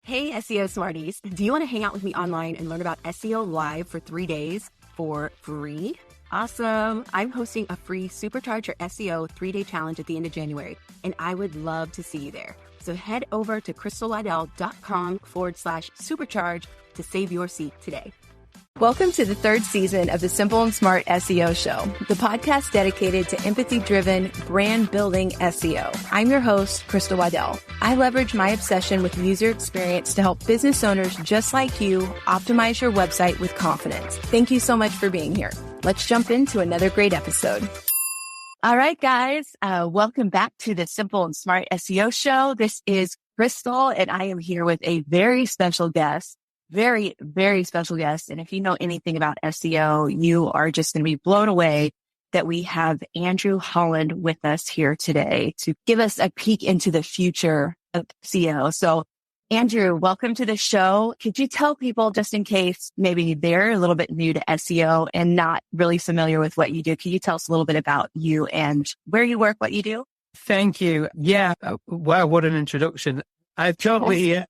Hey, SEO Smarties. Do you want to hang out with me online and learn about SEO live for 3 days for free? Awesome. I'm hosting a free Supercharge Your SEO 3-day challenge at the end of January, and I would love to see you there. So head over to crystalwaddell.com/supercharge to save your seat today. Welcome to the third season of the Simple and Smart SEO Show, the podcast dedicated to empathy-driven, brand-building SEO. I'm your host, Crystal Waddell. I leverage my obsession with user experience to help business owners just like you optimize your website with confidence. Thank you so much for being here. Let's jump into another great episode. All right, guys, welcome back to the Simple and Smart SEO Show. This is Crystal, and I am here with a very special guest. Very, very special guest. And if you know anything about SEO, you are just going to be blown away that we have Andrew Holland with us here today to give us a peek into the future of SEO. So Andrew, welcome to the show. Could you tell people, just in case maybe they're a little bit new to SEO and not really familiar with what you do, can you tell us a little bit about you and where you work, what you do? Thank you. Yeah. Wow. What an introduction. I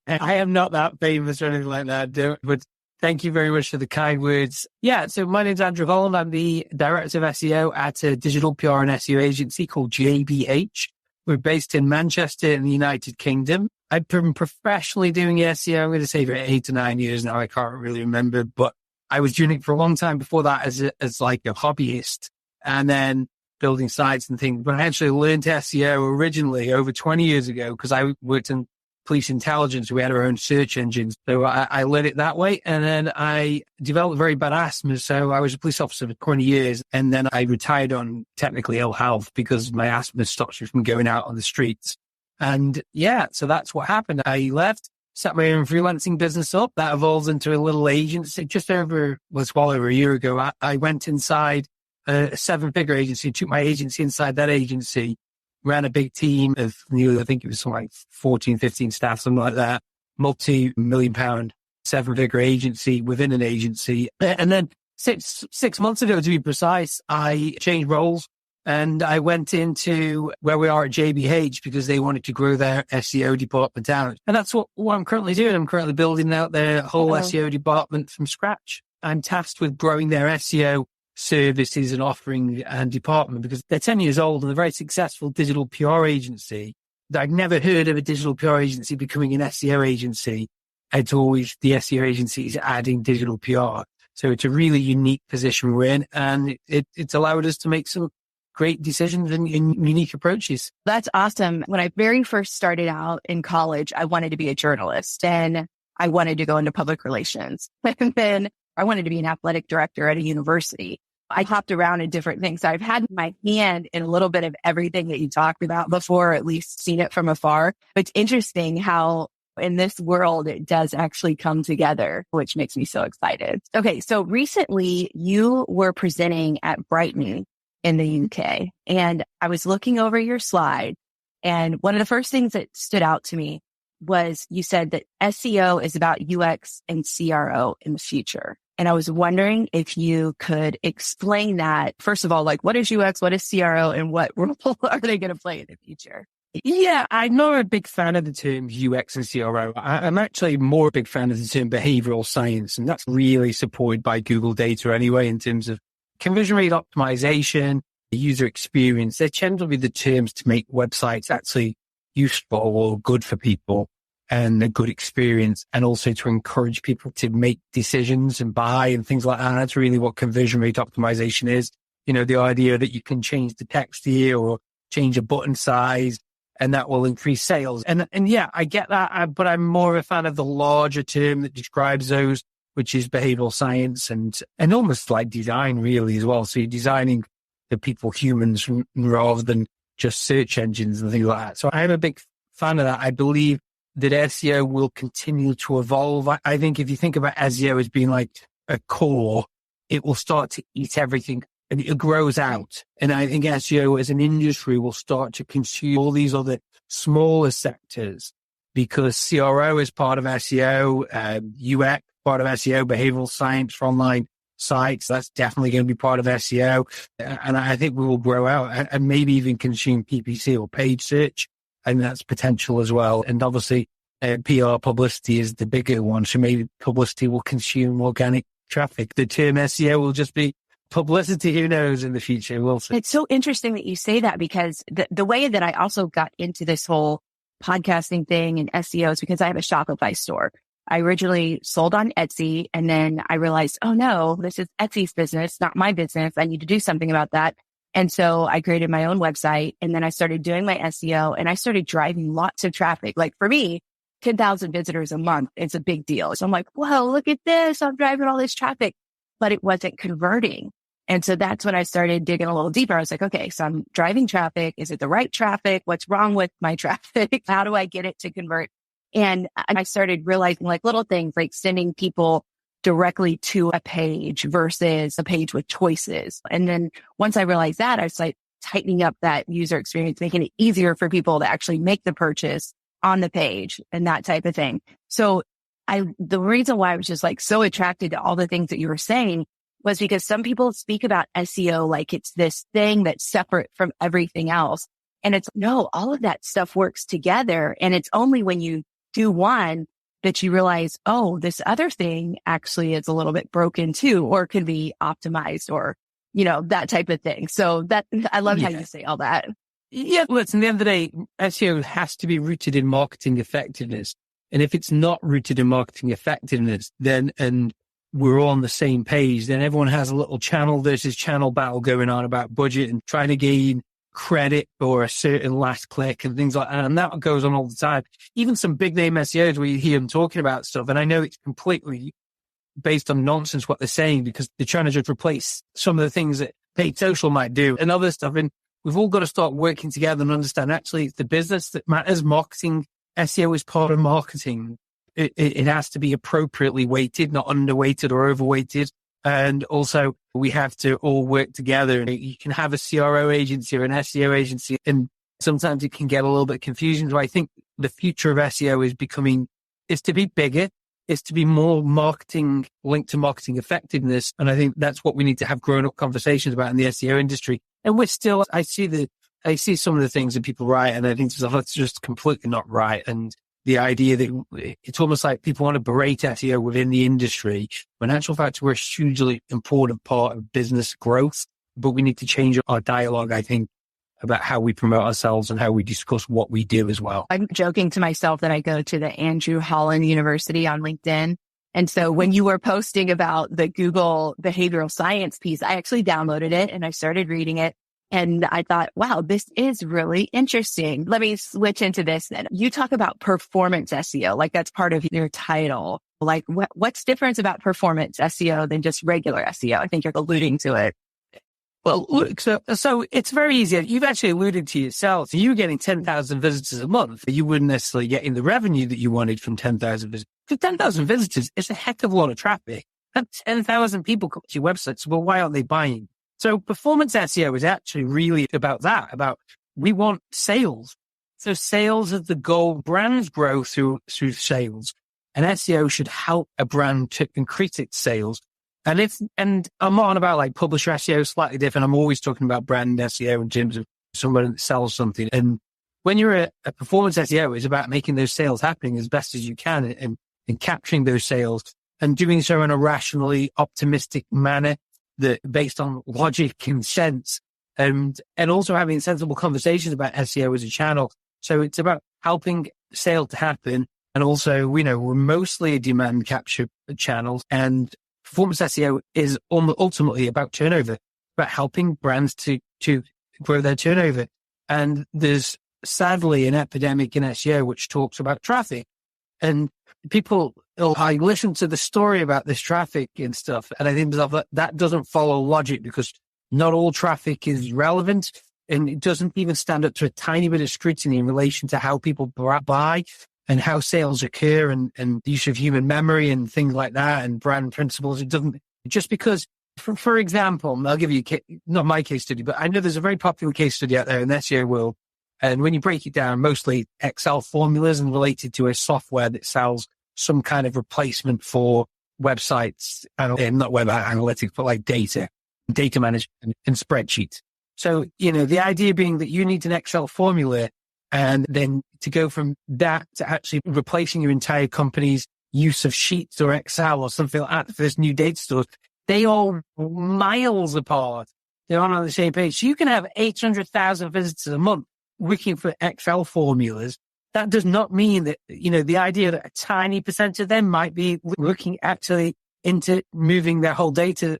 am not that famous or anything like that, but thank you very much for the kind words. Yeah, so my name's Andrew Holland. I'm the Director of SEO at a digital PR and SEO agency called JBH. We're based in Manchester in the United Kingdom. I've been professionally doing SEO, I'm going to say for 8 to 9 years now. I can't really remember, but I was doing it for a long time before that as like a hobbyist, and then building sites and things. But I actually learned SEO originally over 20 years ago because I worked in police intelligence. We had our own search engines. So I learned it that way. And then I developed very bad asthma. So I was a police officer for 20 years. And then I retired on technically ill health because my asthma stopped me from going out on the streets. And yeah, so that's what happened. I left, set my own freelancing business up. That evolved into a little agency well over a year ago. I went inside a 7-figure agency, took my agency inside that agency, ran a big team of, I think it was something like 14, 15 staff, something like that, multi-million-pound 7-figure agency within an agency. And then six months ago, to be precise, I changed roles and I went into where we are at JBH because they wanted to grow their SEO department out. And that's what I'm currently doing. I'm currently building out their whole SEO department from scratch. I'm tasked with growing their SEO services and offering and department because they're 10 years old and a very successful digital PR agency. I'd never heard of a digital PR agency becoming an SEO agency. It's always the SEO agency is adding digital PR. So it's a really unique position we're in, and it's allowed us to make some great decisions and unique approaches. That's awesome. When I very first started out in college, I wanted to be a journalist and I wanted to go into public relations. And then I wanted to be an athletic director at a university. I hopped around in different things. So I've had my hand in a little bit of everything that you talked about before, or at least seen it from afar. But it's interesting how in this world, it does actually come together, which makes me so excited. Okay. So recently you were presenting at Brighton in the UK, and I was looking over your slide. And one of the first things that stood out to me was you said that SEO is about UX and CRO in the future. And I was wondering if you could explain that. First of all, like, what is UX, what is CRO, and what role are they going to play in the future? Yeah, I'm not a big fan of the terms UX and CRO. I'm actually more a big fan of the term behavioral science. And that's really supported by Google data anyway, in terms of conversion rate optimization, the user experience. They tend to be the terms to make websites actually useful or good for people and a good experience, and also to encourage people to make decisions and buy and things like that. That's really what conversion rate optimization is. The idea that you can change the text here or change a button size and that will increase sales. And yeah, I get that, but I'm more a fan of the larger term that describes those, which is behavioral science and almost like design really as well. So you're designing the people, humans, rather than just search engines and things like that. So I'm a big fan of that. I believe that SEO will continue to evolve. I think if you think about SEO as being like a core, it will start to eat everything and it grows out. And I think SEO as an industry will start to consume all these other smaller sectors because CRO is part of SEO, UX part of SEO, behavioral science for online sites. That's definitely going to be part of SEO. And I think we will grow out and maybe even consume PPC or paid search. And that's potential as well. And obviously PR publicity is the bigger one. So maybe publicity will consume organic traffic. The term SEO will just be publicity. Who knows in the future? We'll see. It's so interesting that you say that, because the way that I also got into this whole podcasting thing and SEO is because I have a Shopify store. I originally sold on Etsy, and then I realized, oh no, this is Etsy's business, not my business. I need to do something about that. And so I created my own website, and then I started doing my SEO, and I started driving lots of traffic. Like for me, 10,000 visitors a month, it's a big deal. So I'm like, whoa, look at this. I'm driving all this traffic, but it wasn't converting. And so that's when I started digging a little deeper. I was like, okay, so I'm driving traffic. Is it the right traffic? What's wrong with my traffic? How do I get it to convert? And I started realizing like little things like sending people directly to a page versus a page with choices. And then once I realized that, I was like tightening up that user experience, making it easier for people to actually make the purchase on the page and that type of thing. So the reason why I was just like so attracted to all the things that you were saying was because some people speak about SEO like it's this thing that's separate from everything else. And it's no, all of that stuff works together. And it's only when you do one that you realize, oh, this other thing actually is a little bit broken too, or can be optimized, or, that type of thing. So I love how you say all that. Yeah. Listen, at the end of the day, SEO has to be rooted in marketing effectiveness. And if it's not rooted in marketing effectiveness, and we're all on the same page, then everyone has a little channel versus channel battle going on about budget and trying to gain credit for a certain last click and things like that. And that goes on all the time. Even some big name SEOs where you hear them talking about stuff. And I know it's completely based on nonsense what they're saying, because they're trying to just replace some of the things that paid social might do and other stuff. And we've all got to start working together and understand actually it's the business that matters. Marketing, SEO is part of marketing. It has to be appropriately weighted, not underweighted or overweighted. And also we have to all work together. You can have a CRO agency or an SEO agency, and sometimes it can get a little bit confusing. So I think the future of SEO is to be bigger, is to be more marketing linked to marketing effectiveness. And I think that's what we need to have grown up conversations about in the SEO industry. And I see some of the things that people write, and I think that's just completely not right. And the idea that it's almost like people want to berate SEO within the industry, when in actual fact, we're a hugely important part of business growth, but we need to change our dialogue, I think, about how we promote ourselves and how we discuss what we do as well. I'm joking to myself that I go to the Andrew Holland University on LinkedIn. And so when you were posting about the Google behavioral science piece, I actually downloaded it and I started reading it. And I thought, wow, this is really interesting. Let me switch into this then. You talk about performance SEO, like that's part of your title. Like what's different about performance SEO than just regular SEO? I think you're alluding to it. Well, look, so it's very easy. You've actually alluded to yourself. So you were getting 10,000 visitors a month. You wouldn't necessarily get in the revenue that you wanted from 10,000 visitors. Because 10,000 visitors is a heck of a lot of traffic. That's 10,000 people come to your website. So, well, why aren't they buying? So performance SEO is actually really about that, about we want sales. So sales is the goal. Brands grow through sales, and SEO should help a brand to increase its sales. And I'm on about like publisher SEO, slightly different. I'm always talking about brand SEO in terms of someone that sells something. And when you're a performance SEO, it's about making those sales happening as best as you can and capturing those sales and doing so in a rationally optimistic manner that based on logic and sense, and also having sensible conversations about SEO as a channel. So it's about helping sale to happen. And also, we're mostly a demand capture channel, and performance SEO is ultimately about turnover, about helping brands to grow their turnover. And there's sadly an epidemic in SEO which talks about traffic. And I listen to the story about this traffic and stuff, and I think that doesn't follow logic, because not all traffic is relevant, and it doesn't even stand up to a tiny bit of scrutiny in relation to how people buy and how sales occur and the use of human memory and things like that and brand principles. It doesn't, just because, for example, I'll give you, not my case study, but I know there's a very popular case study out there in the SEO world. And when you break it down, mostly Excel formulas and related to a software that sells some kind of replacement for websites, and not web analytics, but like data management and spreadsheets. So, the idea being that you need an Excel formula And then to go from that to actually replacing your entire company's use of Sheets or Excel or something like that for this new data source, they are miles apart. They're not on the same page. So you can have 800,000 visitors a month looking for Excel formulas. That does not mean that, the idea that a tiny percent of them might be looking actually into moving their whole data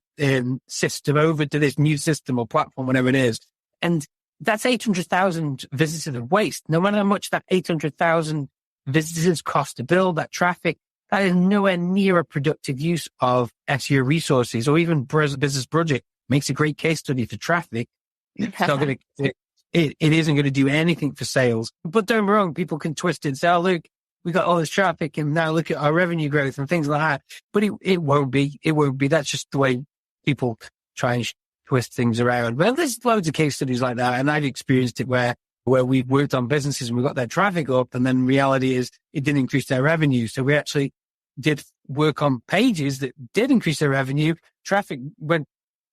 system over to this new system or platform, whatever it is. And that's 800,000 visitors of waste. No matter how much that 800,000 visitors cost to build that traffic, that is nowhere near a productive use of SEO resources or even business project. Makes a great case study for traffic. It's not going to, it isn't going to do anything for sales. But don't be wrong, people can twist it and say, oh, look, we got all this traffic and now look at our revenue growth and things like that. But it won't be. It won't be. That's just the way people try and twist things around. Well, there's loads of case studies like that. And I've experienced it where we've worked on businesses and we got their traffic up, and then reality is it didn't increase their revenue. So we actually did work on pages that did increase their revenue. Traffic went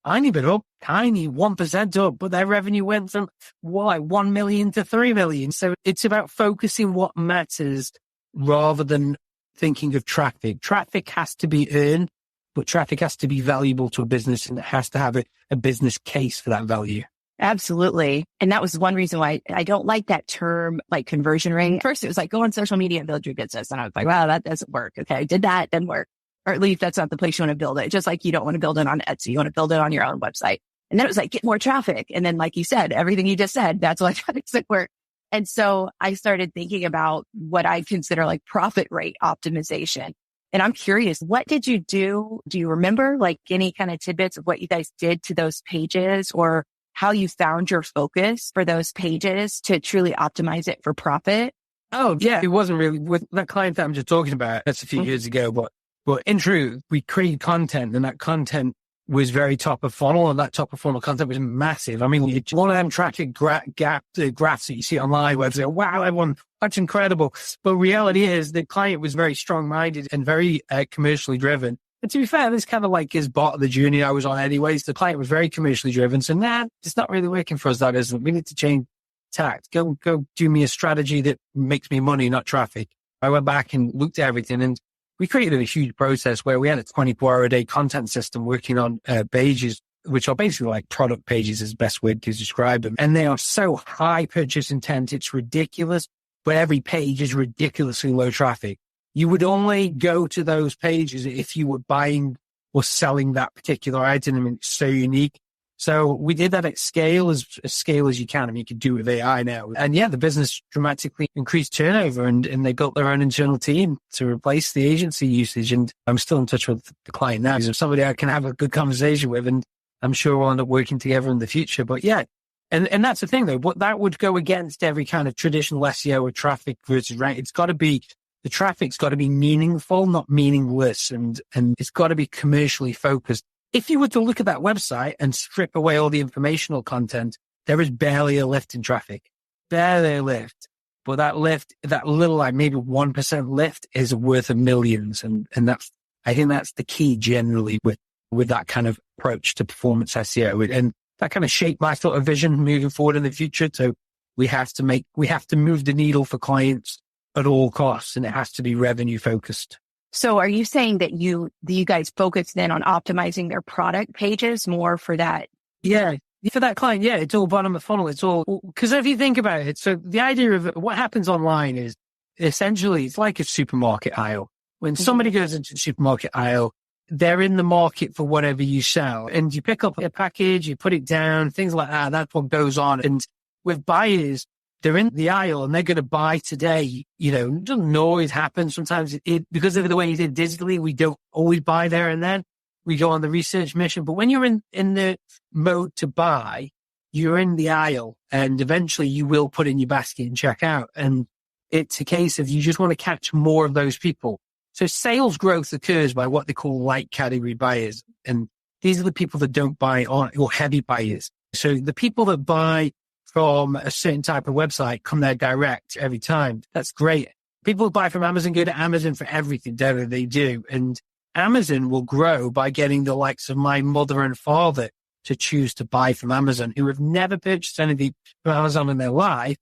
tiny bit up, tiny 1% up, but their revenue went from 1 million to 3 million. So it's about focusing what matters rather than thinking of traffic. Traffic has to be earned, but traffic has to be valuable to a business, and it has to have a business case for that value. Absolutely. And that was one reason why I don't like that term, like conversion rate. First, it was like, go on social media and build your business. And I was like, wow, that doesn't work. Okay, I did that, didn't work. Or at least that's not the place you want to build it. Just like you don't want to build it on Etsy. You want to build it on your own website. And then it was like, get more traffic. And then, like you said, everything you just said, that's why traffic doesn't work. And so I started thinking about what I consider like profit rate optimization. And I'm curious, what did you do? Do you remember like any kind of tidbits of what you guys did to those pages, or how you found your focus for those pages to truly optimize it for profit? Oh, yeah. It wasn't really with that client that I'm just talking about. That's a few years ago. But in truth, we created content, and that content was very top of funnel, and that top of funnel content was massive. I mean, it's one of them tracking graphs that you see online where they say, wow, everyone, that's incredible. But reality is the client was very strong-minded and very commercially driven. And to be fair, this kind of like is part of the journey I was on anyways. The client was very commercially driven. So it's not really working for us, that isn't. We need to change tact. Go do me a strategy that makes me money, not traffic. I went back and looked at everything, and we created a huge process where we had a 24-hour-a-day content system working on pages, which are basically like product pages is the best way to describe them. And they are so high purchase intent, it's ridiculous, but every page is ridiculously low traffic. You would only go to those pages if you were buying or selling that particular item. I mean, it's so unique. So we did that at scale, as you can. I mean, you can do it with AI now. And yeah, the business dramatically increased turnover, and they built their own internal team to replace the agency usage. And I'm still in touch with the client now. He's somebody I can have a good conversation with, and I'm sure we'll end up working together in the future. But yeah, and that's the thing though, but that would go against every kind of traditional SEO or traffic versus rank. The traffic's got to be meaningful, not meaningless. And it's got to be commercially focused. If you were to look at that website and strip away all the informational content, there is barely a lift in traffic. Barely a lift. But that lift, that little, like maybe 1% lift is worth of millions. And I think that's the key generally with that kind of approach to performance SEO. And that kind of shaped my sort of vision moving forward in the future. So we have to move the needle for clients at all costs, and it has to be revenue focused. So are you saying that you guys focus then on optimizing their product pages more for that? Yeah. For that client, yeah, it's all bottom of funnel. It's all, because if you think about it, so the idea of what happens online is essentially it's like a supermarket aisle. When somebody goes into the supermarket aisle, they're in the market for whatever you sell, and you pick up a package, you put it down, things like that. That's what goes on. And with buyers, they're in the aisle and they're going to buy today. It doesn't always happen. Sometimes because of the way you did digitally, we don't always buy there and then. We go on the research mission. But when you're in the mode to buy, you're in the aisle, and eventually you will put in your basket and check out. And it's a case of you just want to catch more of those people. So sales growth occurs by what they call light category buyers. And these are the people that don't buy or heavy buyers. So the people that buy from a certain type of website come there direct every time. That's great. People who buy from Amazon go to Amazon for everything, don't they? Do. And Amazon will grow by getting the likes of my mother and father to choose to buy from Amazon, who have never purchased anything from Amazon in their life,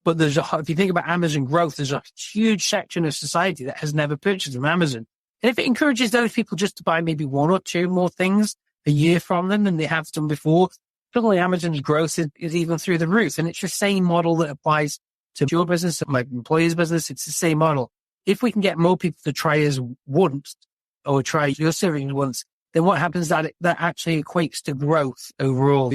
But if you think about Amazon growth, there's a huge section of society that has never purchased from Amazon. And if it encourages those people just to buy maybe one or two more things a year from them than they have done before, suddenly Amazon's growth is even through the roof. And it's the same model that applies to your business, my employer's business. It's the same model. If we can get more people to try us once or try your service once, then what happens that actually equates to growth overall.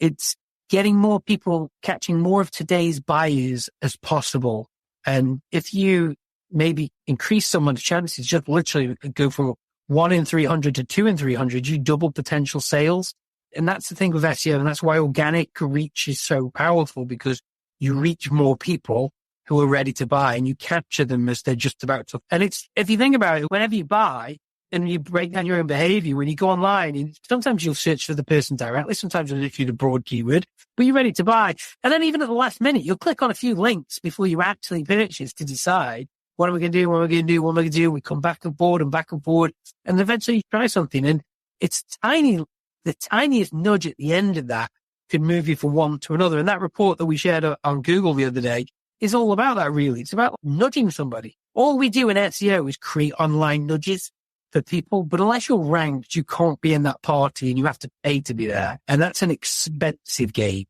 It's getting more people, catching more of today's buyers as possible. And if you maybe increase someone's chances, just literally go from 1 in 300 to 2 in 300, you double potential sales. And that's the thing with SEO. And that's why organic reach is so powerful, because you reach more people who are ready to buy and you capture them as they're just about to. And if you think about it, whenever you buy and you break down your own behavior, when you go online, sometimes you'll search for the person directly. Sometimes you'll look for the broad keyword, but you're ready to buy. And then even at the last minute, you'll click on a few links before you actually purchase to decide, what am I going to do? What am I going to do? What am I going to do? We come back and forward. And eventually you try something. And it's tiny. The tiniest nudge at the end of that could move you from one to another. And that report that we shared on Google the other day is all about that, really. It's about nudging somebody. All we do in SEO is create online nudges for people. But unless you're ranked, you can't be in that party and you have to pay to be there. And that's an expensive game,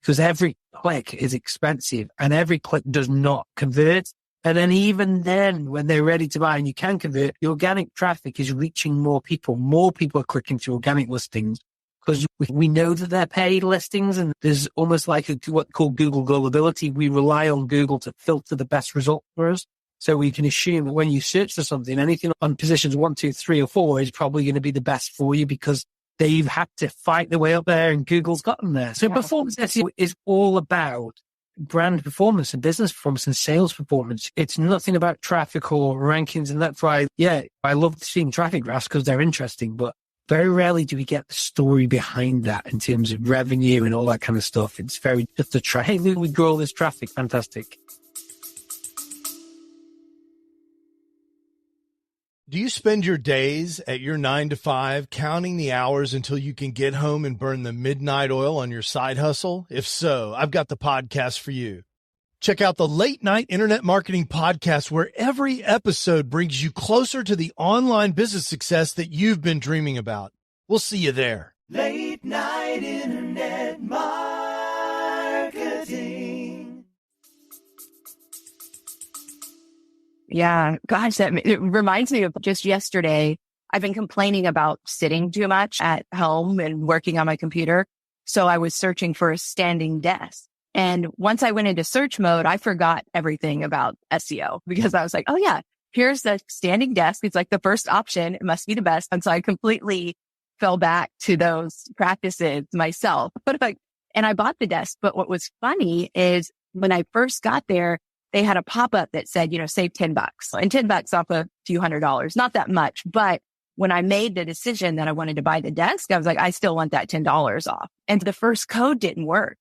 because every click is expensive and every click does not convert. And then even then, when they're ready to buy and you can convert, the organic traffic is reaching more people. More people are clicking to organic listings because we know that they're paid listings, and there's almost like what's called Google gullibility. We rely on Google to filter the best result for us. So we can assume that when you search for something, anything on positions 1, 2, 3, or 4 is probably going to be the best for you, because they've had to fight their way up there and Google's got them there. So Performance SEO is all about brand performance and business performance and sales performance. It's nothing about traffic or rankings. And that's why, I love seeing traffic graphs because they're interesting, but very rarely do we get the story behind that in terms of revenue and all that kind of stuff. It's very just a try. Hey, look, we grow all this traffic. Fantastic. Do you spend your days at your 9 to 5 counting the hours until you can get home and burn the midnight oil on your side hustle? If so, I've got the podcast for you. Check out the Late Night Internet Marketing Podcast, where every episode brings you closer to the online business success that you've been dreaming about. We'll see you there. Late Night Internet Marketing. Yeah, gosh, it reminds me of just yesterday. I've been complaining about sitting too much at home and working on my computer. So I was searching for a standing desk. And once I went into search mode, I forgot everything about SEO, because I was like, oh yeah, here's the standing desk. It's like the first option. It must be the best. And so I completely fell back to those practices myself. And I bought the desk. But what was funny is when I first got there, they had a pop-up that said, save $10 and $10 off a few $100. Not that much. But when I made the decision that I wanted to buy the desk, I was like, I still want that $10 off. And the first code didn't work.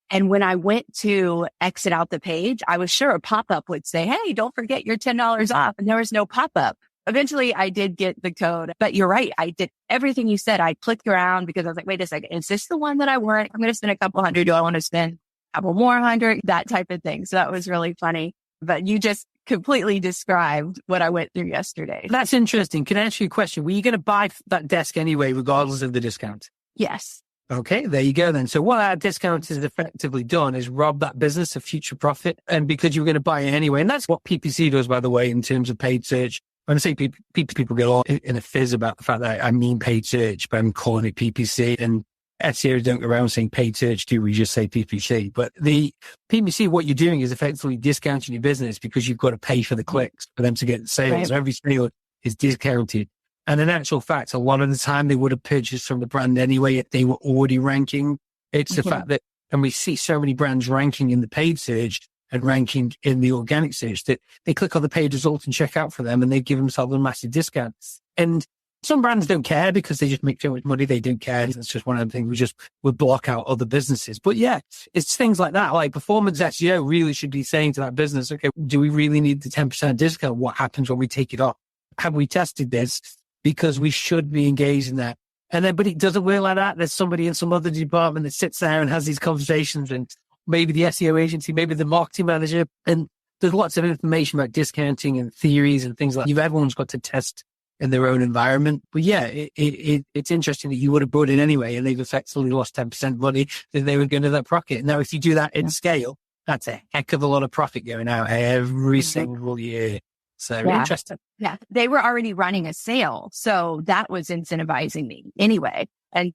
And when I went to exit out the page, I was sure a pop-up would say, hey, don't forget your $10 off. And there was no pop-up. Eventually I did get the code, but you're right. I did everything you said. I clicked around because I was like, wait a second, is this the one that I want? I'm going to spend a couple hundred. Do I want to spend a couple more hundred? That type of thing. So that was really funny. But you just completely described what I went through yesterday. That's interesting. Can I ask you a question? Were you going to buy that desk anyway, regardless of the discount? Yes. Okay, there you go then. So what our discount has effectively done is rob that business of future profit. And because you were going to buy it anyway, and that's what PPC does, by the way, in terms of paid search. When I say people get all in a fizz about the fact that I mean paid search, but I'm calling it PPC. And SEOs don't go around saying paid search, do we just say PPC? But the PPC, what you're doing is effectively discounting your business because you've got to pay for the clicks for them to get sales. Right. So every sale is discounted. And in actual fact, a lot of the time they would have purchased from the brand anyway if they were already ranking. It's the fact that, and we see so many brands ranking in the paid search and ranking in the organic search, that they click on the paid result and check out for them and they give themselves a massive discount. And some brands don't care because they just make so much money. They don't care. It's just one of the things we block out other businesses. But yeah, it's things like that. Like Performance SEO really should be saying to that business, okay, do we really need the 10% discount? What happens when we take it off? Have we tested this? Because we should be engaged in that. And then, but it doesn't work like that. There's somebody in some other department that sits there and has these conversations and maybe the SEO agency, maybe the marketing manager. And there's lots of information about discounting and theories and things like that. Everyone's got to test in their own environment. But yeah, it's interesting that you would have brought in anyway, and they've effectively lost 10% money that they were going to that profit. Now, if you do that in scale, that's a heck of a lot of profit going out every single year. So interesting. Yeah. They were already running a sale. So that was incentivizing me anyway. And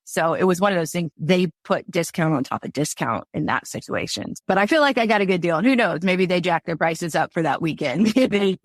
so it was one of those things. They put discount on top of discount in that situation. But I feel like I got a good deal. And who knows? Maybe they jacked their prices up for that weekend.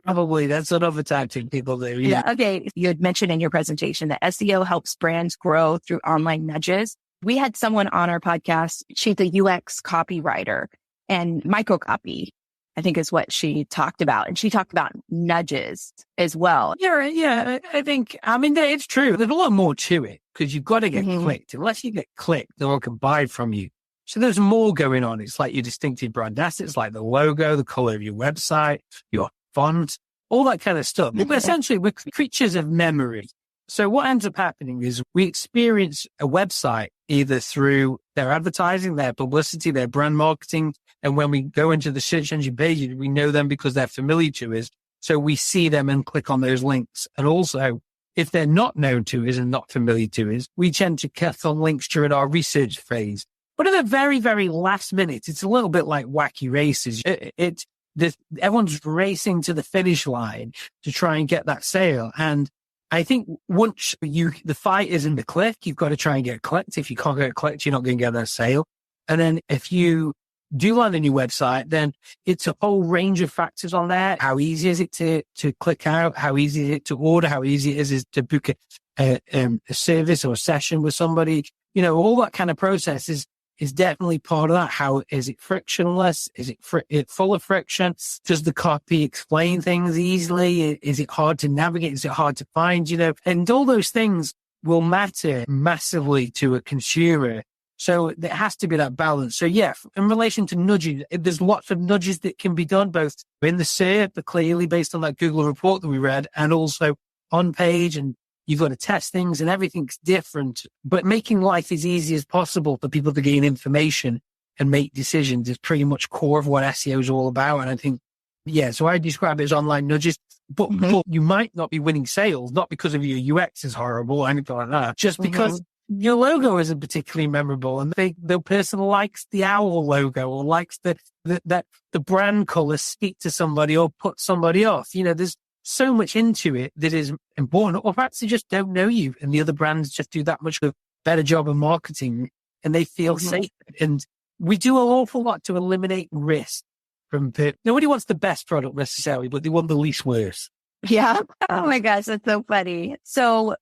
Probably. That's what other tactic people do. Yeah. Okay. You had mentioned in your presentation that SEO helps brands grow through online nudges. We had someone on our podcast. She's a UX copywriter and microcopy, I think is what she talked about. And she talked about nudges as well. Yeah. I think, it's true. There's a lot more to it because you've got to get clicked. Unless you get clicked, no one can buy from you. So there's more going on. It's like your distinctive brand assets, like the logo, the color of your website, your font, all that kind of stuff. But essentially, we're creatures of memory. So what ends up happening is we experience a website either through their advertising, their publicity, their brand marketing. And when we go into the search engine pages, we know them because they're familiar to us. So we see them and click on those links. And also, if they're not known to us and not familiar to us, we tend to click on links during our research phase. But at the very, very last minute, it's a little bit like wacky races. Everyone's racing to the finish line to try and get that sale. And I think once the fight is in the click, you've got to try and get clicked. If you can't get clicked, you're not going to get that sale. And then if you do land a new website, then it's a whole range of factors on there. How easy is it to click out? How easy is it to order? How easy it is to book a service or a session with somebody? All that kind of process is definitely part of that. How is it frictionless? Is it full of friction? Does the copy explain things easily? Is it hard to navigate? Is it hard to find? And all those things will matter massively to a consumer. So there has to be that balance. So yeah, in relation to nudging, there's lots of nudges that can be done, both in the SERP, but clearly based on that Google report that we read, and also on page, and you've got to test things and everything's different, but making life as easy as possible for people to gain information and make decisions is pretty much core of what SEO is all about. And I think, so I describe it as online nudges, but you might not be winning sales, not because of your UX is horrible or anything like that, just because your logo isn't particularly memorable, and the person likes the owl logo or likes the brand color speak to somebody or put somebody off. There's so much into it that is important, or perhaps they just don't know you, and the other brands just do that much of a better job of marketing, and they feel safe. And we do an awful lot to eliminate risk from nobody wants the best product necessarily, but they want the least worst. Yeah. Oh my gosh, that's so funny. So,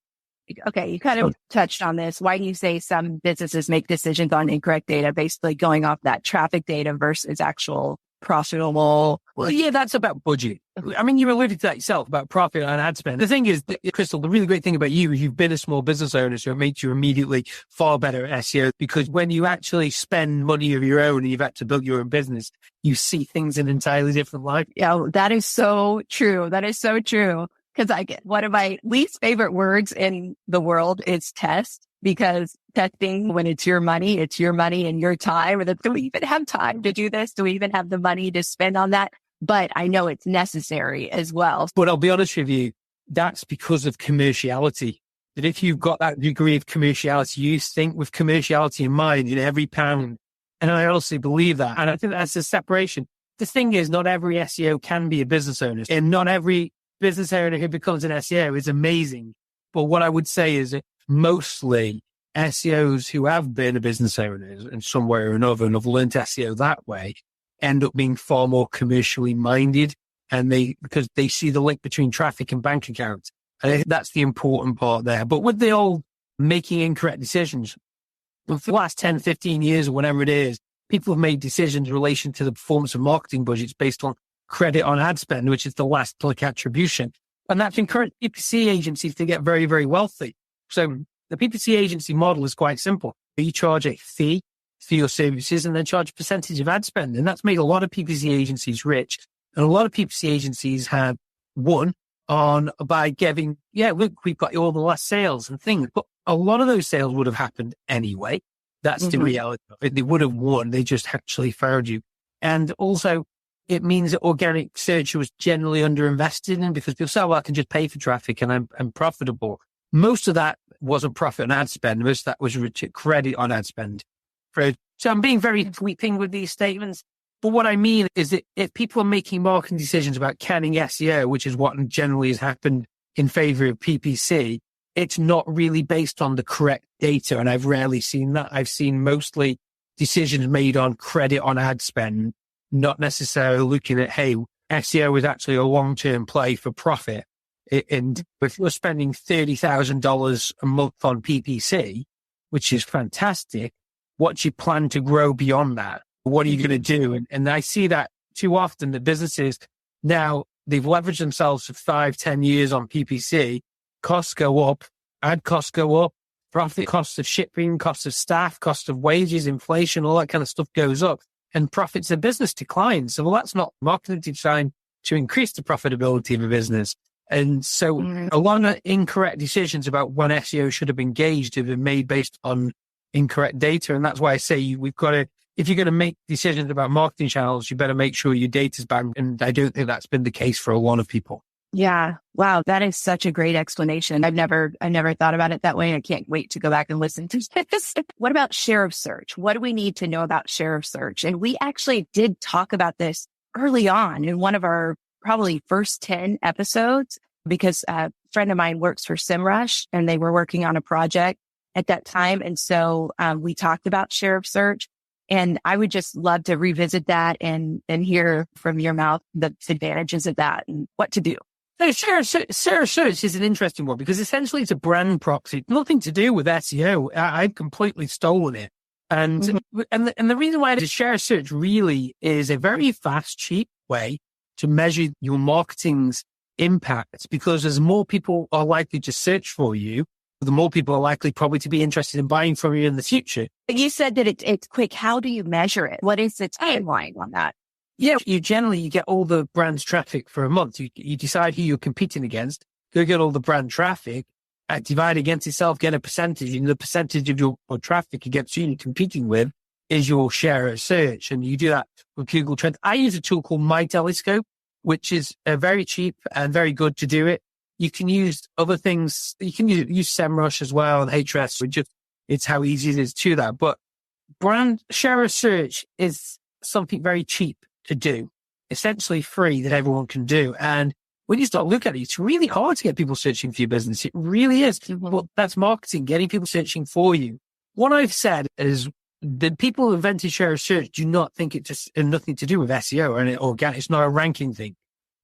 okay, you kind of touched on this. Why do you say some businesses make decisions on incorrect data, basically going off that traffic data versus actual profitable? Well, yeah, that's about budget. You alluded to that yourself about profit and ad spend. The thing is, Crystal, the really great thing about you is you've been a small business owner, so it makes you immediately far better at SEO, because when you actually spend money of your own and you've had to build your own business, you see things in an entirely different light. Yeah, that is so true. That is so true. Because one of my least favorite words in the world is test, because testing, when it's your money and your time. Do we even have time to do this? Do we even have the money to spend on that? But I know it's necessary as well. But I'll be honest with you, that's because of commerciality. That if you've got that degree of commerciality, you think with commerciality in mind in every pound. And I honestly believe that. And I think that's a separation. The thing is, not every SEO can be a business owner, and not every business owner who becomes an SEO is amazing. But what I would say is that mostly SEOs who have been a business owner in some way or another and have learned SEO that way end up being far more commercially minded, and because they see the link between traffic and bank accounts. And I think that's the important part there. But with the old making incorrect decisions, for the last 10, 15 years or whatever it is, people have made decisions in relation to the performance of marketing budgets based on credit on ad spend, which is the last click attribution. And that's encouraged PPC agencies to get very, very wealthy. So the PPC agency model is quite simple. You charge a fee for your services and then charge a percentage of ad spend. And that's made a lot of PPC agencies rich. And a lot of PPC agencies have won by giving, look, we've got all the last sales and things. But a lot of those sales would have happened anyway. That's the reality of it. They would have won. They just actually found you. And also, it means that organic search was generally underinvested in because people say, well, I can just pay for traffic and I'm profitable. Most of that wasn't profit on ad spend. Most of that was credit on ad spend. So I'm being very sweeping with these statements. But what I mean is that if people are making marketing decisions about canning SEO, which is what generally has happened in favor of PPC, it's not really based on the correct data. And I've rarely seen that. I've seen mostly decisions made on credit on ad spend, not necessarily looking at, hey, SEO is actually a long-term play for profit. And if you're spending $30,000 a month on PPC, which is fantastic, what's your plan to grow beyond that? What are you going to do? And I see that too often. The businesses now, they've leveraged themselves for 5-10 years on PPC. Costs go up, ad costs go up, profit costs of shipping, costs of staff, cost of wages, inflation, all that kind of stuff goes up, and profits of business declines. So, well, that's not marketing designed to increase the profitability of a business. And so a lot of incorrect decisions about when SEO should have been gauged have been made based on incorrect data. And that's why I say we've got to, if you're going to make decisions about marketing channels, you better make sure your data's bang. And I don't think that's been the case for a lot of people. Yeah. Wow. That is such a great explanation. I never thought about it that way. I can't wait to go back and listen to this. What about share of search? What do we need to know about share of search? And we actually did talk about this early on in one of our probably first 10 episodes, because a friend of mine works for SEMrush and they were working on a project at that time. And so we talked about share of search, and I would just love to revisit that and hear from your mouth the advantages of that and what to do. So share of search is an interesting one because essentially it's a brand proxy. It's nothing to do with SEO. I've completely stolen it. And the reason why the share of search really is a very fast, cheap way to measure your marketing's impact, because as more people are likely to search for you, the more people are likely probably to be interested in buying from you in the future. You said that it's quick. How do you measure it? What is the timeline on that? Yeah, you get all the brand's traffic for a month. You decide who you're competing against, go get all the brand traffic, divide against itself, get a percentage, and the percentage of your traffic against who you're competing with is your share of search. And you do that with Google Trends. I use a tool called My Telescope, which is very cheap and very good to do it. You can use other things. You can use SEMrush as well and Hrefs. It's how easy it is to do that. But brand share of search is something very cheap to do, essentially free, that everyone can do. And when you start looking at it, it's really hard to get people searching for your business. It really is. But that's marketing, getting people searching for you. What I've said is the people who invented share of search do not think it just has nothing to do with SEO and organic. It's not a ranking thing.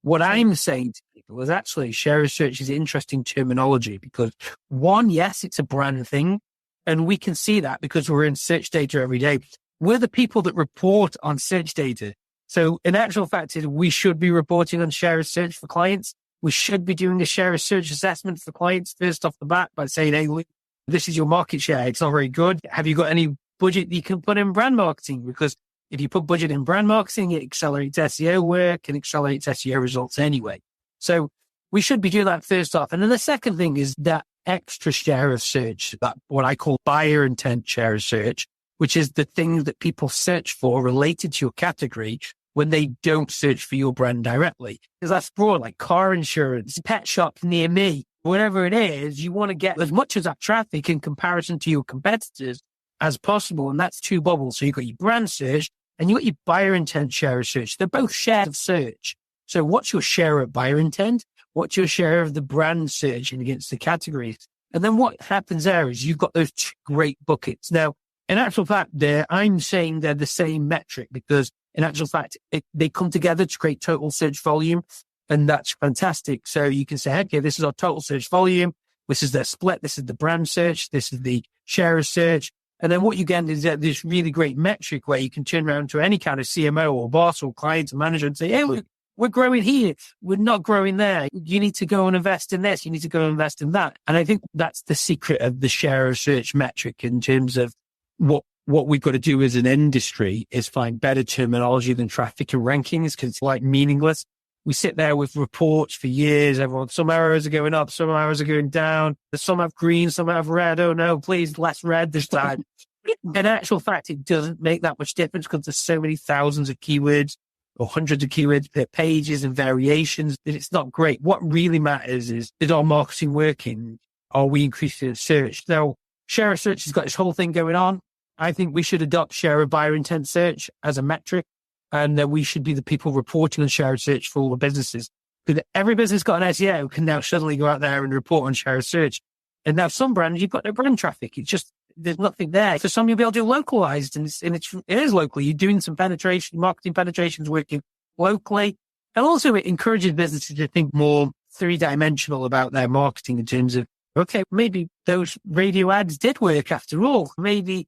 What I'm saying to people is actually share of search is interesting terminology because one, yes, it's a brand thing. And we can see that because we're in search data every day. We're the people that report on search data. So in actual fact, we should be reporting on share of search for clients. We should be doing a share of search assessment for clients first off the bat by saying, hey, look, this is your market share. It's not very good. Have you got any budget that you can put in brand marketing? Because if you put budget in brand marketing, it accelerates SEO work and accelerates SEO results anyway. So we should be doing that first off. And then the second thing is that extra share of search, that what I call buyer intent share of search, which is the thing that people search for related to your category when they don't search for your brand directly. Because that's broad, like car insurance, pet shop near me, whatever it is, you want to get as much of that traffic in comparison to your competitors as possible. And that's two bubbles. So you've got your brand search and you've got your buyer intent share of search. They're both shares of search. So what's your share of buyer intent? What's your share of the brand searching against the categories? And then what happens there is you've got those two great buckets. Now, in actual fact, I'm saying they're the same metric because in actual fact, they come together to create total search volume. And that's fantastic. So you can say, okay, this is our total search volume. This is their split. This is the brand search. This is the share of search. And then what you get is this really great metric where you can turn around to any kind of CMO or boss or client or manager and say, hey, look, we're growing here. We're not growing there. You need to go and invest in this. You need to go and invest in that. And I think that's the secret of the share of search metric in terms of what we've got to do as an industry is find better terminology than traffic and rankings because it's like meaningless. We sit there with reports for years. Some arrows are going up, some arrows are going down. Some have green, some have red. Oh no, please, less red this time. In actual fact, it doesn't make that much difference because there's so many thousands of keywords or hundreds of keywords per pages and variations that it's not great. What really matters is our marketing working? Are we increasing search? So share of search has got this whole thing going on. I think we should adopt share of buyer intent search as a metric, and that we should be the people reporting on share of search for all the businesses. Because every business got an SEO can now suddenly go out there and report on share of search. And now some brands, you've got no brand traffic. It's just, there's nothing there. For some, you'll be able to do localized, and it is locally. You're doing some penetration, marketing penetrations working locally. And also it encourages businesses to think more three-dimensional about their marketing in terms of, okay, maybe those radio ads did work after all. Maybe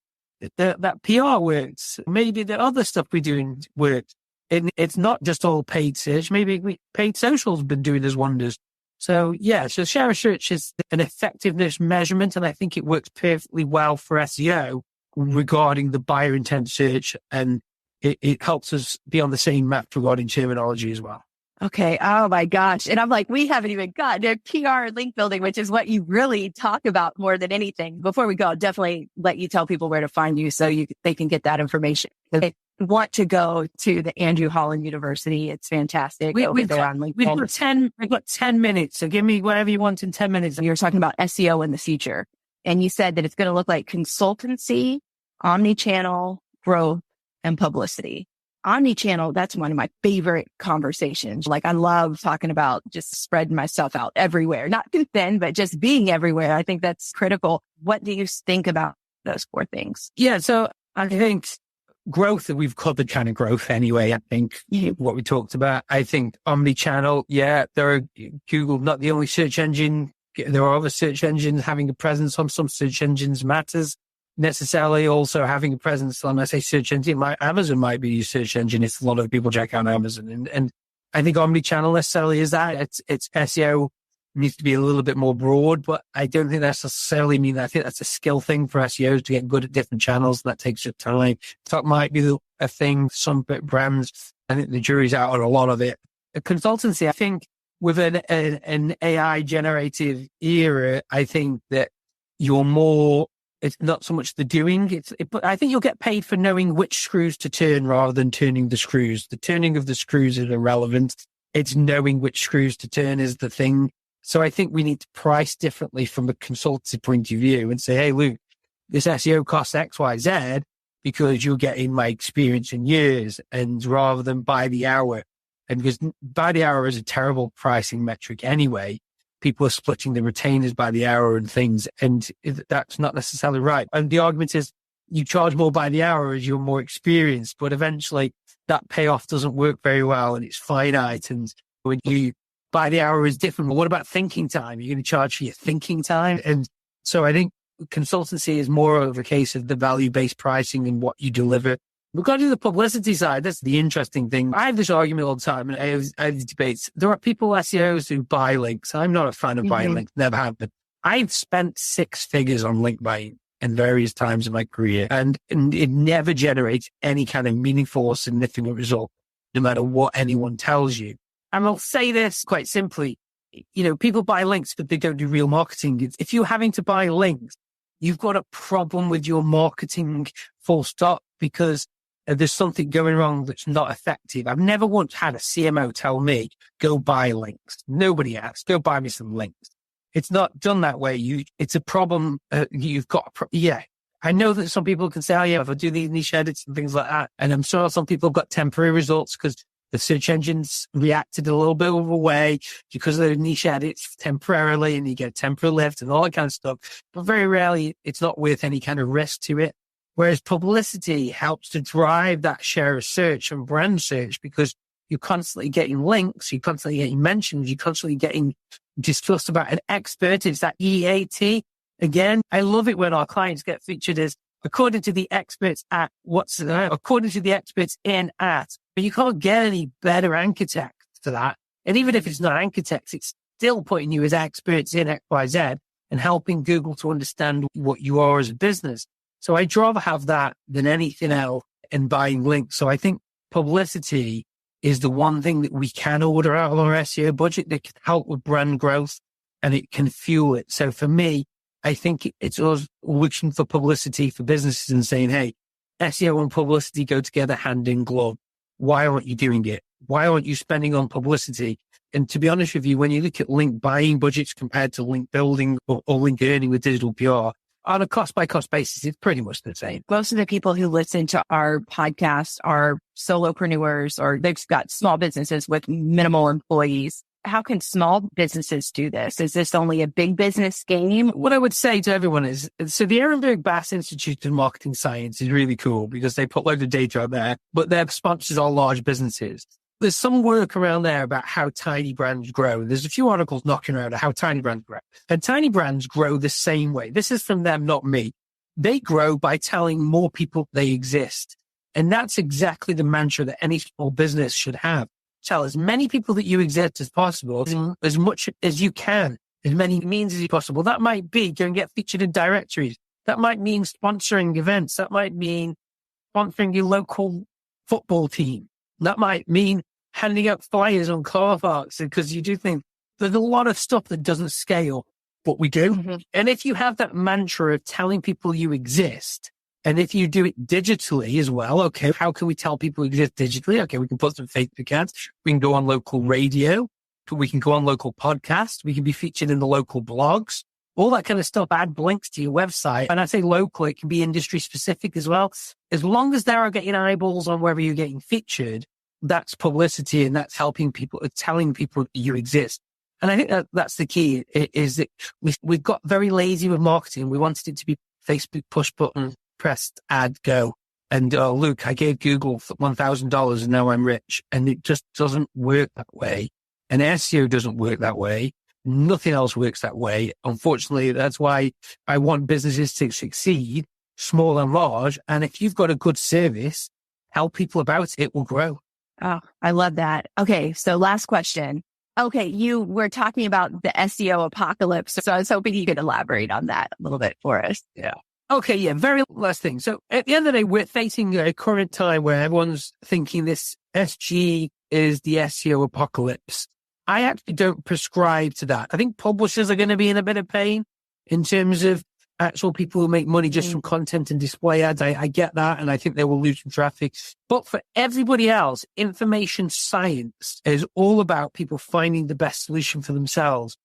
that PR works. Maybe the other stuff we're doing works. It's not just all paid search. Maybe paid social's been doing us wonders. So yeah, so share of search is an effectiveness measurement, and I think it works perfectly well for SEO regarding the buyer intent search, and it helps us be on the same map regarding terminology as well. Okay. Oh my gosh. And I'm like, we haven't even gotten to PR link building, which is what you really talk about more than anything. Before we go, I'll definitely let you tell people where to find you so they can get that information. If they want to go to the Andrew Holland University, it's fantastic. We've got 10 minutes. So give me whatever you want in 10 minutes. You're talking about SEO in the future. And you said that it's going to look like consultancy, omni-channel, growth, and publicity. Omnichannel, that's one of my favorite conversations. Like I love talking about just spreading myself out everywhere, not too thin, but just being everywhere. I think that's critical. What do you think about those four things? Yeah. So I think growth, we've covered kind of growth anyway. I think what we talked about, I think omnichannel. Yeah. Google, not the only search engine. There are other search engines having a presence on some search engines matters. Necessarily also having a presence on, I say search engine, Amazon might be a search engine if a lot of people check out Amazon. And I think omnichannel necessarily is that. It's SEO needs to be a little bit more broad, but I don't think that's necessarily mean that. I think that's a skill thing for SEOs to get good at different channels. And that takes your time. That might be a thing. Some brands, I think the jury's out on a lot of it. A consultancy, I think with an AI generative era, I think that you're more, it's not so much the doing. But I think you'll get paid for knowing which screws to turn rather than turning the screws. The turning of the screws is irrelevant. It's knowing which screws to turn is the thing. So I think we need to price differently from a consultancy point of view and say, hey, Luke, this SEO costs X, Y, Z because you're getting my experience in years, and rather than by the hour. And because by the hour is a terrible pricing metric anyway. People are splitting the retainers by the hour and things, and that's not necessarily right. And the argument is you charge more by the hour as you're more experienced, but eventually that payoff doesn't work very well and it's finite. And when you by the hour is different. But what about thinking time? You're going to charge for your thinking time. And so I think consultancy is more of a case of the value-based pricing and what you deliver. We've got to do the publicity side. That's the interesting thing. I have this argument all the time, and I have these debates. There are people, SEOs, who buy links. I'm not a fan of buying links, never have been. I've spent 6 figures on link buying in various times in my career, and it never generates any kind of meaningful or significant result, no matter what anyone tells you. And I'll say this quite simply. You know, people buy links, but they don't do real marketing. If you're having to buy links, you've got a problem with your marketing, full stop, because there's something going wrong that's not effective. I've never once had a CMO tell me, go buy links. Nobody has. Go buy me some links. It's not done that way. It's a problem. You've got, I know that some people can say, oh yeah, if I do these niche edits and things like that. And I'm sure some people have got temporary results because the search engines reacted a little bit of a way because of the niche edits temporarily, and you get a temporary lift and all that kind of stuff. But very rarely, it's not worth any kind of risk to it. Whereas publicity helps to drive that share of search and brand search because you're constantly getting links, you're constantly getting mentions, you're constantly getting discussed about an expert. It's that EAT. Again, I love it when our clients get featured as according to the experts at according to the experts in at. But you can't get any better anchor text to that. And even if it's not anchor text, it's still putting you as experts in XYZ and helping Google to understand what you are as a business. So I'd rather have that than anything else in buying links. So I think publicity is the one thing that we can order out of our SEO budget that can help with brand growth and it can fuel it. So for me, I think it's us looking for publicity for businesses and saying, hey, SEO and publicity go together hand in glove. Why aren't you doing it? Why aren't you spending on publicity? And to be honest with you, when you look at link buying budgets compared to link building or link earning with digital PR, on a cost by cost basis, it's pretty much the same. Most of the people who listen to our podcast are solopreneurs, or they've got small businesses with minimal employees. How can small businesses do this? Is this only a big business game? What I would say to everyone is, so the Ehrenberg Bass Institute of Marketing Science is really cool because they put loads of data out there, but their sponsors are large businesses. There's some work around there about how tiny brands grow. There's a few articles knocking around how tiny brands grow. And tiny brands grow the same way. This is from them, not me. They grow by telling more people they exist. And that's exactly the mantra that any small business should have. Tell as many people that you exist as possible, as much as you can, as many means as possible. That might be go and get featured in directories. That might mean sponsoring events. That might mean sponsoring your local football team. That might mean handing out flyers on car parks, because you do think there's a lot of stuff that doesn't scale, but we do. Mm-hmm. And if you have that mantra of telling people you exist, and if you do it digitally as well, okay, how can we tell people exist digitally? Okay, we can put some Facebook ads. We can go on local radio. We can go on local podcasts. We can be featured in the local blogs, all that kind of stuff. Add links to your website. And I say local, it can be industry specific as well. As long as they are getting eyeballs on wherever you're getting featured, that's publicity, and that's helping people, telling people you exist. And I think that's the key, is that we've got very lazy with marketing. We wanted it to be Facebook push button, pressed ad, go. And look, I gave Google $1,000 and now I'm rich. And it just doesn't work that way. And SEO doesn't work that way. Nothing else works that way. Unfortunately, that's why I want businesses to succeed, small and large. And if you've got a good service, tell people about it, it will grow. Oh, I love that. Okay. So last question. Okay. You were talking about the SEO apocalypse. So I was hoping you could elaborate on that a little bit for us. Yeah. Okay. Yeah. Very last thing. So at the end of the day, we're facing a current time where everyone's thinking this SG is the SEO apocalypse. I actually don't prescribe to that. I think publishers are going to be in a bit of pain in terms of actual people who make money just from content and display ads. I get that. And I think they will lose some traffic. But for everybody else, information science is all about people finding the best solution for themselves.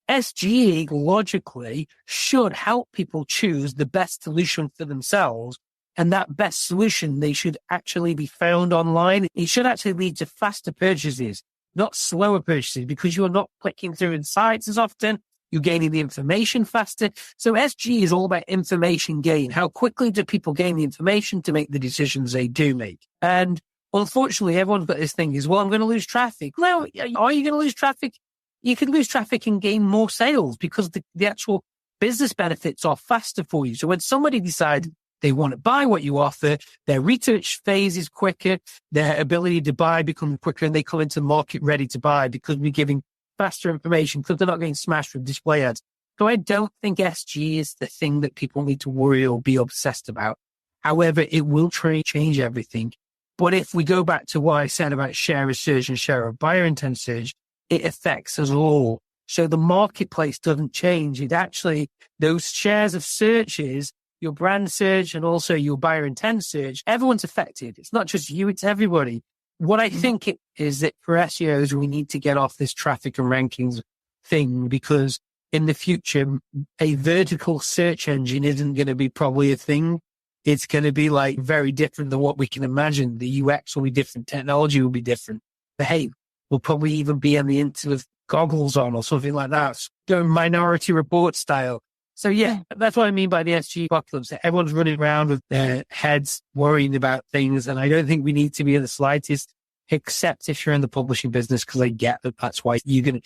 SGE logically should help people choose the best solution for themselves. And that best solution, they should actually be found online. It should actually lead to faster purchases, not slower purchases, because you're not clicking through in sites as often. You're gaining the information faster. So SG is all about information gain. How quickly do people gain the information to make the decisions they do make? And unfortunately, everyone's got this thing is, well, I'm going to lose traffic. No, are you going to lose traffic? You can lose traffic and gain more sales because the actual business benefits are faster for you. So when somebody decides they want to buy what you offer, their research phase is quicker, their ability to buy becomes quicker, and they come into the market ready to buy because we're giving faster information, because they're not getting smashed with display ads. So I don't think SG is the thing that people need to worry or be obsessed about. However, it will change everything. But if we go back to what I said about share of search and share of buyer intent search, it affects us all. So the marketplace doesn't change. It actually, those shares of searches, your brand search and also your buyer intent search, everyone's affected. It's not just you, it's everybody. What I think it is that for SEOs, we need to get off this traffic and rankings thing, because in the future, a vertical search engine isn't going to be probably a thing. It's going to be like very different than what we can imagine. The UX will be different. Technology will be different. The hey, we'll probably even be on the internet with goggles on or something like that. Going Minority Report style. So yeah, that's what I mean by the SG apocalypse. Everyone's running around with their heads worrying about things. And I don't think we need to be in the slightest, except if you're in the publishing business, because I get that that's why you're going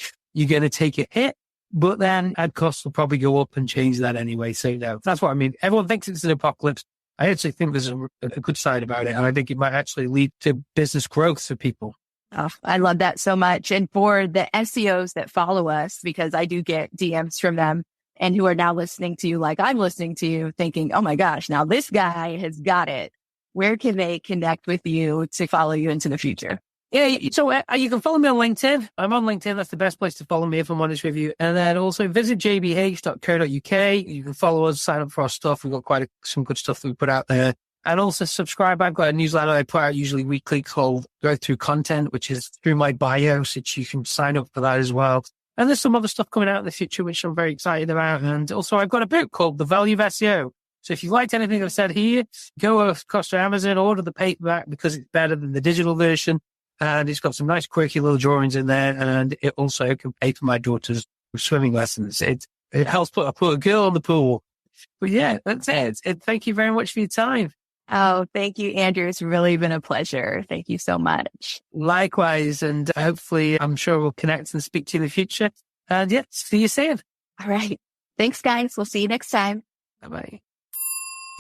to take a hit, but then ad costs will probably go up and change that anyway. So no, that's what I mean. Everyone thinks it's an apocalypse. I actually think there's a good side about it. And I think it might actually lead to business growth for people. Oh, I love that so much. And for the SEOs that follow us, because I do get DMs from them, and who are now listening to you like I'm listening to you, thinking, oh my gosh, now this guy has got it. Where can they connect with you to follow you into the future? Yeah, so you can follow me on LinkedIn. I'm on LinkedIn. That's the best place to follow me, if I'm honest with you. And then also visit jbh.co.uk. You can follow us, sign up for our stuff. We've got some good stuff that we put out there. And also subscribe. I've got a newsletter I put out usually weekly called Growth Through Content, which is through my bio, so you can sign up for that as well. And there's some other stuff coming out in the future, which I'm very excited about. And also I've got a book called The Value of SEO. So if you liked anything I've said here, go across to Amazon, order the paperback because it's better than the digital version. And it's got some nice quirky little drawings in there. And it also can pay for my daughter's swimming lessons. It helps put a girl in the pool. But yeah, that's it. Thank you very much for your time. Oh, thank you, Andrew. It's really been a pleasure. Thank you so much. Likewise. And hopefully, I'm sure we'll connect and speak to you in the future. And yeah, see you soon. All right. Thanks, guys. We'll see you next time. Bye-bye.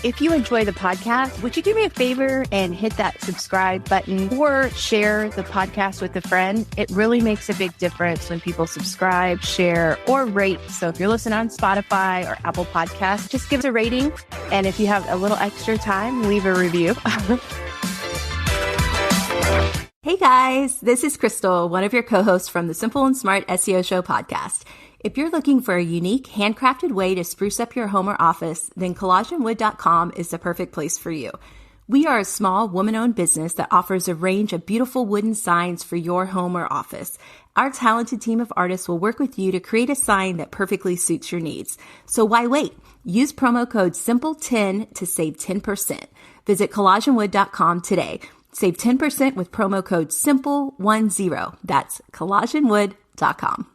If you enjoy the podcast, would you do me a favor and hit that subscribe button or share the podcast with a friend? It really makes a big difference when people subscribe, share, or rate. So if you're listening on Spotify or Apple Podcasts, just give us a rating. And if you have a little extra time, leave a review. Hey guys, this is Crystal, one of your co-hosts from the Simple and Smart SEO Show podcast. If you're looking for a unique, handcrafted way to spruce up your home or office, then collagenwood.com is the perfect place for you. We are a small, woman-owned business that offers a range of beautiful wooden signs for your home or office. Our talented team of artists will work with you to create a sign that perfectly suits your needs. So why wait? Use promo code SIMPLE10 to save 10%. Visit collagenwood.com today. Save 10% with promo code SIMPLE10. That's collagenwood.com.